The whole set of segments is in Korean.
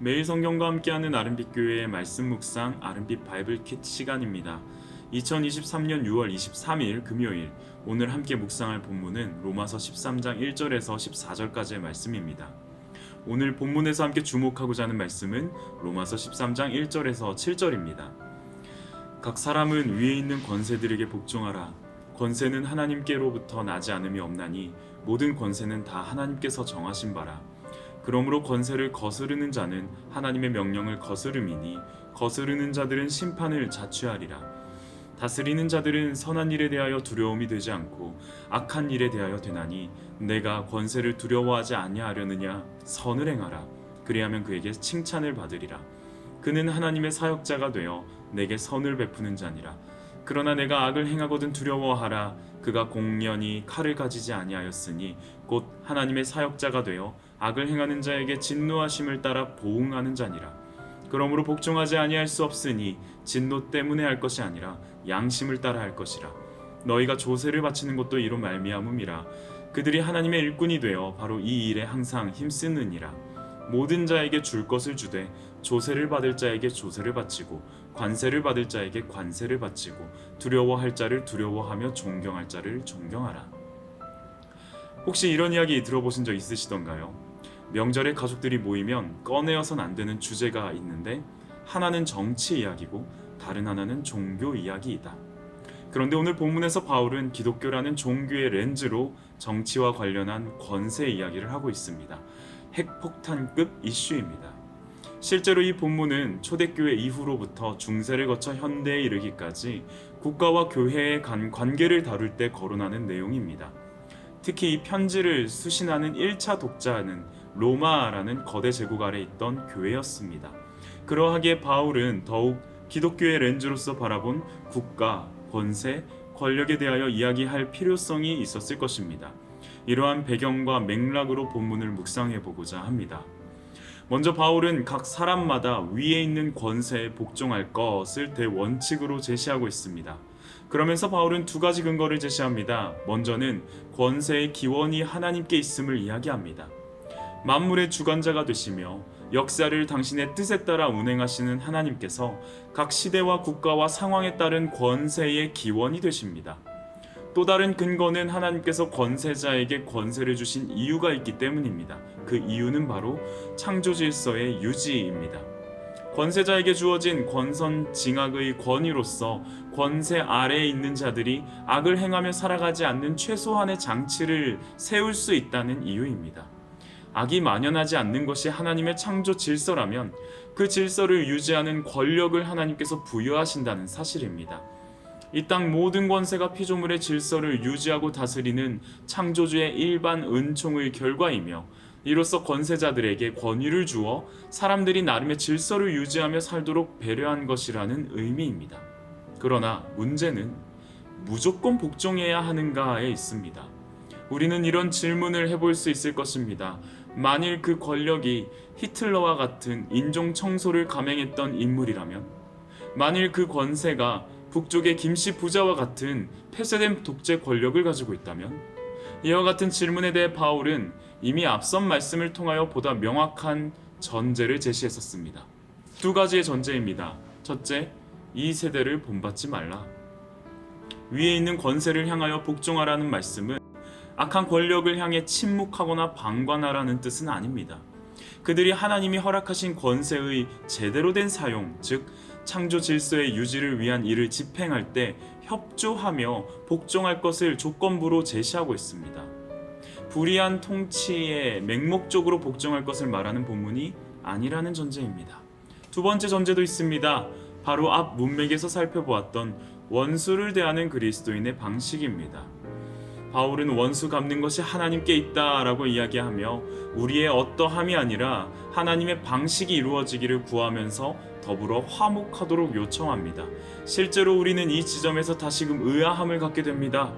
매일 성경과 함께하는 아름빛 교회의 말씀 묵상 아름빛 바이블 킷 시간입니다. 2023년 6월 23일 금요일 오늘 함께 묵상할 본문은 로마서 13장 1절에서 14절까지의 말씀입니다. 오늘 본문에서 함께 주목하고자 하는 말씀은 로마서 13장 1절에서 7절입니다. 각 사람은 위에 있는 권세들에게 복종하라. 권세는 하나님께로부터 나지 않음이 없나니 모든 권세는 다 하나님께서 정하신 바라. 그러므로 권세를 거스르는 자는 하나님의 명령을 거스름이니 거스르는 자들은 심판을 자취하리라. 다스리는 자들은 선한 일에 대하여 두려움이 되지 않고 악한 일에 대하여 되나니 내가 권세를 두려워하지 아니하려느냐. 선을 행하라. 그리하면 그에게 칭찬을 받으리라. 그는 하나님의 사역자가 되어 내게 선을 베푸는 자니라. 그러나 내가 악을 행하거든 두려워하라. 그가 공연히 칼을 가지지 아니하였으니 곧 하나님의 사역자가 되어 악을 행하는 자에게 진노하심을 따라 보응하는 자니라. 그러므로 복종하지 아니할 수 없으니 진노 때문에 할 것이 아니라 양심을 따라 할 것이라. 너희가 조세를 바치는 것도 이로 말미암음이라. 그들이 하나님의 일꾼이 되어 바로 이 일에 항상 힘쓰느니라. 모든 자에게 줄 것을 주되 조세를 받을 자에게 조세를 바치고 관세를 받을 자에게 관세를 바치고 두려워할 자를 두려워하며 존경할 자를 존경하라. 혹시 이런 이야기 들어보신 적 있으시던가요? 명절에 가족들이 모이면 꺼내어선 안 되는 주제가 있는데 하나는 정치 이야기고 다른 하나는 종교 이야기이다. 그런데 오늘 본문에서 바울은 기독교라는 종교의 렌즈로 정치와 관련한 권세 이야기를 하고 있습니다. 핵폭탄급 이슈입니다. 실제로 이 본문은 초대교회 이후로부터 중세를 거쳐 현대에 이르기까지 국가와 교회의 관계를 다룰 때 거론하는 내용입니다. 특히 이 편지를 수신하는 1차 독자는 로마라는 거대 제국 아래 있던 교회였습니다. 그러하기에 바울은 더욱 기독교의 렌즈로서 바라본 국가, 권세, 권력에 대하여 이야기할 필요성이 있었을 것입니다. 이러한 배경과 맥락으로 본문을 묵상해 보고자 합니다. 먼저 바울은 각 사람마다 위에 있는 권세에 복종할 것을 대원칙으로 제시하고 있습니다. 그러면서 바울은 두 가지 근거를 제시합니다. 먼저는 권세의 기원이 하나님께 있음을 이야기합니다. 만물의 주관자가 되시며 역사를 당신의 뜻에 따라 운행하시는 하나님께서 각 시대와 국가와 상황에 따른 권세의 기원이 되십니다. 또 다른 근거는 하나님께서 권세자에게 권세를 주신 이유가 있기 때문입니다. 그 이유는 바로 창조 질서의 유지입니다. 권세자에게 주어진 권선징악의 권위로서 권세 아래에 있는 자들이 악을 행하며 살아가지 않는 최소한의 장치를 세울 수 있다는 이유입니다. 악이 만연하지 않는 것이 하나님의 창조 질서라면 그 질서를 유지하는 권력을 하나님께서 부여하신다는 사실입니다. 이 땅 모든 권세가 피조물의 질서를 유지하고 다스리는 창조주의 일반 은총의 결과이며 이로써 권세자들에게 권위를 주어 사람들이 나름의 질서를 유지하며 살도록 배려한 것이라는 의미입니다. 그러나 문제는 무조건 복종해야 하는가에 있습니다. 우리는 이런 질문을 해볼 수 있을 것입니다. 만일 그 권력이 히틀러와 같은 인종 청소를 감행했던 인물이라면, 만일 그 권세가 북쪽의 김씨 부자와 같은 폐쇄된 독재 권력을 가지고 있다면, 이와 같은 질문에 대해 바울은 이미 앞선 말씀을 통하여 보다 명확한 전제를 제시했었습니다. 두 가지의 전제입니다. 첫째, 이 세대를 본받지 말라. 위에 있는 권세를 향하여 복종하라는 말씀은 악한 권력을 향해 침묵하거나 방관하라는 뜻은 아닙니다. 그들이 하나님이 허락하신 권세의 제대로 된 사용, 즉 창조 질서의 유지를 위한 일을 집행할 때 협조하며 복종할 것을 조건부로 제시하고 있습니다. 불의한 통치에 맹목적으로 복종할 것을 말하는 본문이 아니라는 전제입니다. 두 번째 전제도 있습니다. 바로 앞 문맥에서 살펴보았던 원수를 대하는 그리스도인의 방식입니다. 바울은 원수 갚는 것이 하나님께 있다라고 이야기하며 우리의 어떠함이 아니라 하나님의 방식이 이루어지기를 구하면서 더불어 화목하도록 요청합니다. 실제로 우리는 이 지점에서 다시금 의아함을 갖게 됩니다.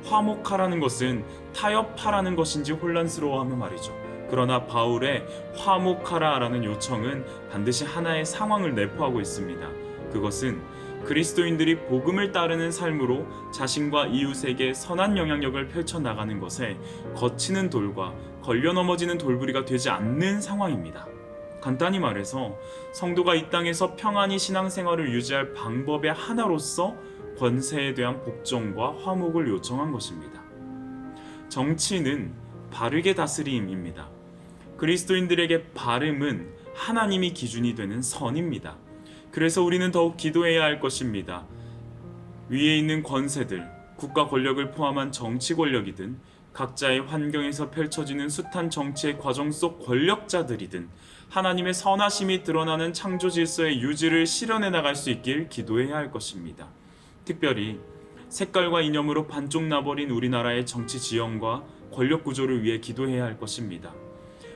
화목하라는 것은 타협하라는 것인지 혼란스러워하는 말이죠. 그러나 바울의 화목하라라는 요청은 반드시 하나의 상황을 내포하고 있습니다. 그것은 그리스도인들이 복음을 따르는 삶으로 자신과 이웃에게 선한 영향력을 펼쳐나가는 것에 거치는 돌과 걸려 넘어지는 돌부리가 되지 않는 상황입니다. 간단히 말해서 성도가 이 땅에서 평안히 신앙생활을 유지할 방법의 하나로서 권세에 대한 복종과 화목을 요청한 것입니다. 정치는 바르게 다스림입니다. 그리스도인들에게 바름은 하나님이 기준이 되는 선입니다. 그래서 우리는 더욱 기도해야 할 것입니다. 위에 있는 권세들, 국가 권력을 포함한 정치 권력이든 각자의 환경에서 펼쳐지는 숱한 정치의 과정 속 권력자들이든 하나님의 선하심이 드러나는 창조 질서의 유지를 실현해 나갈 수 있길 기도해야 할 것입니다. 특별히 색깔과 이념으로 반쪽 나버린 우리나라의 정치 지형과 권력 구조를 위해 기도해야 할 것입니다.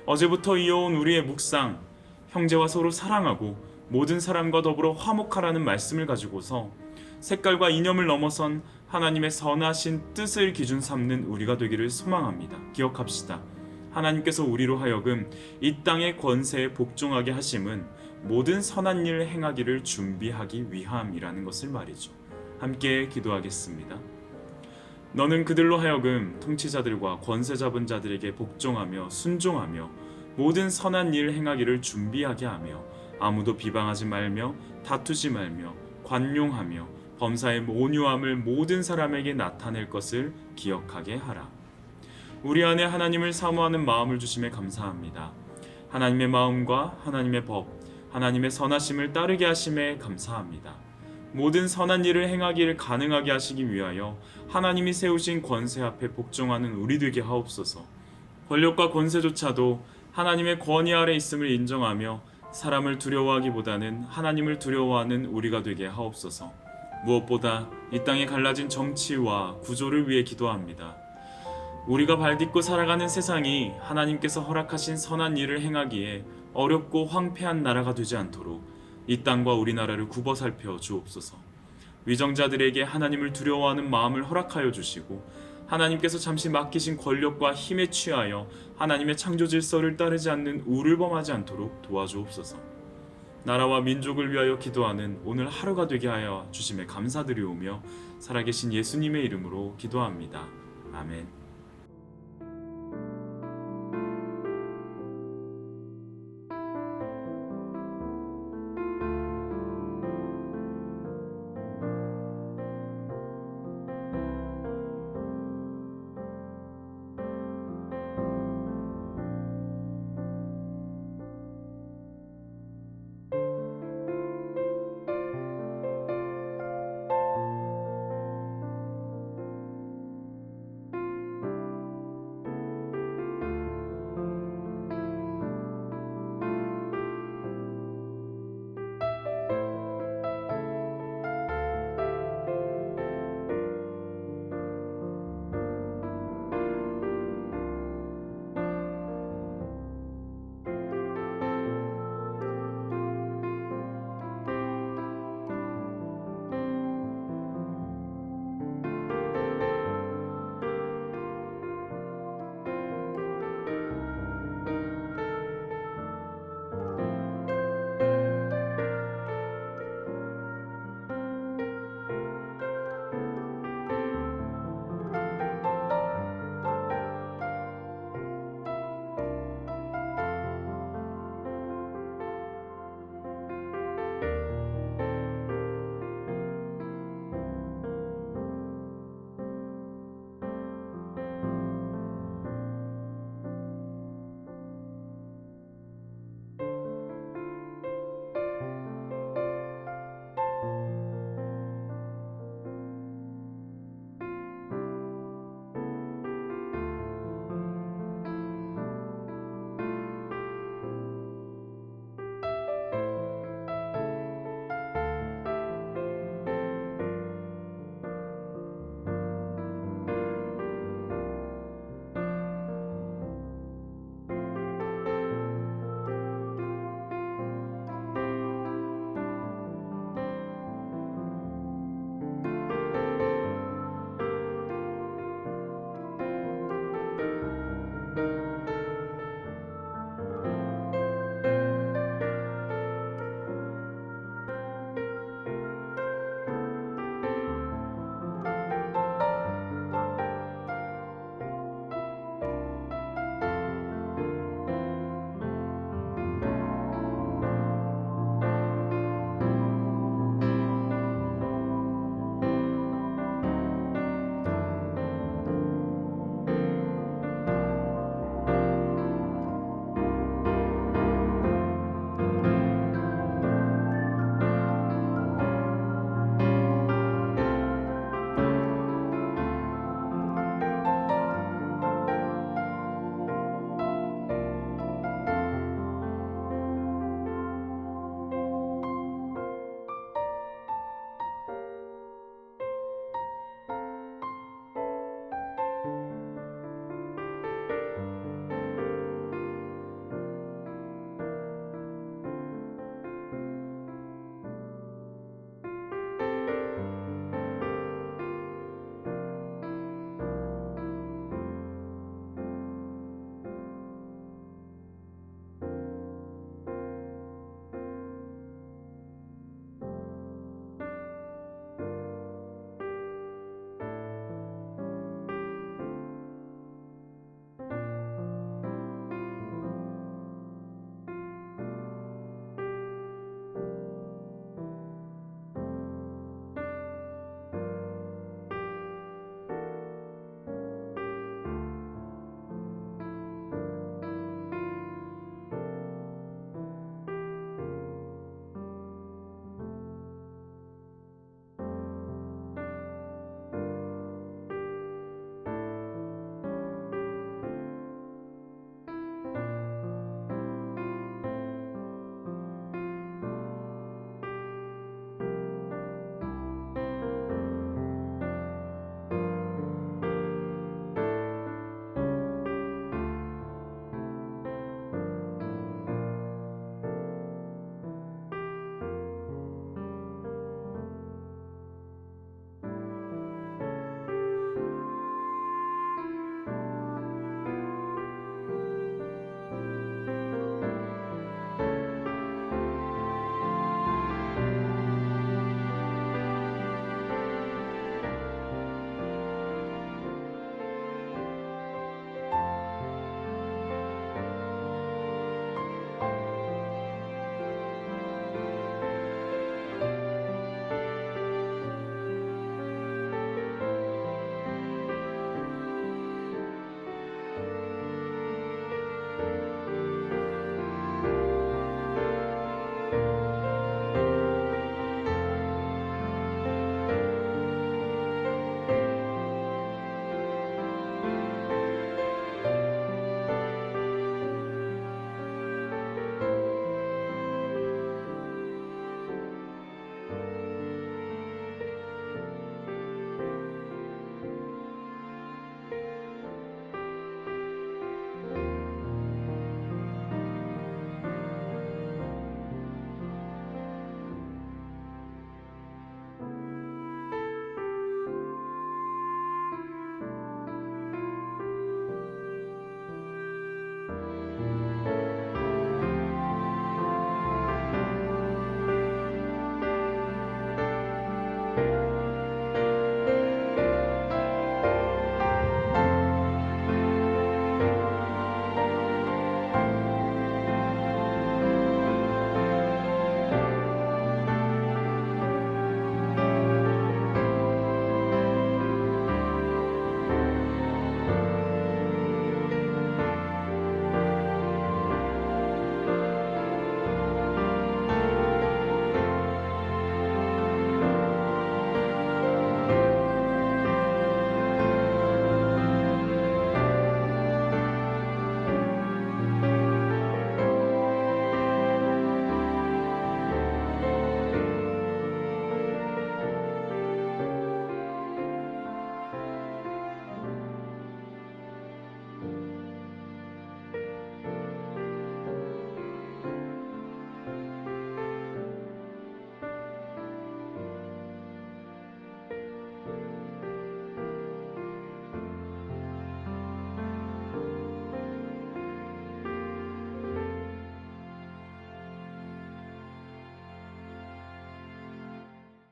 어제부터 이어온 우리의 묵상, 형제와 서로 사랑하고 모든 사람과 더불어 화목하라는 말씀을 가지고서 색깔과 이념을 넘어선 하나님의 선하신 뜻을 기준 삼는 우리가 되기를 소망합니다. 기억합시다. 하나님께서 우리로 하여금 이 땅의 권세에 복종하게 하심은 모든 선한 일 행하기를 준비하기 위함이라는 것을 말이죠. 함께 기도하겠습니다. 너는 그들로 하여금 통치자들과 권세 잡은 자들에게 복종하며 순종하며 모든 선한 일 행하기를 준비하게 하며 아무도 비방하지 말며 다투지 말며 관용하며 범사의 온유함을 모든 사람에게 나타낼 것을 기억하게 하라. 우리 안에 하나님을 사모하는 마음을 주심에 감사합니다. 하나님의 마음과 하나님의 법, 하나님의 선하심을 따르게 하심에 감사합니다. 모든 선한 일을 행하기를 가능하게 하시기 위하여 하나님이 세우신 권세 앞에 복종하는 우리 되게 하옵소서. 권력과 권세조차도 하나님의 권위 아래 있음을 인정하며 사람을 두려워하기보다는 하나님을 두려워하는 우리가 되게 하옵소서. 무엇보다 이 땅에 갈라진 정치와 구조를 위해 기도합니다. 우리가 발딛고 살아가는 세상이 하나님께서 허락하신 선한 일을 행하기에 어렵고 황폐한 나라가 되지 않도록 이 땅과 우리나라를 굽어 살펴 주옵소서. 위정자들에게 하나님을 두려워하는 마음을 허락하여 주시고 하나님께서 잠시 맡기신 권력과 힘에 취하여 하나님의 창조 질서를 따르지 않는 우를 범하지 않도록 도와주옵소서. 나라와 민족을 위하여 기도하는 오늘 하루가 되게 하여 주심에 감사드리오며 살아계신 예수님의 이름으로 기도합니다. 아멘.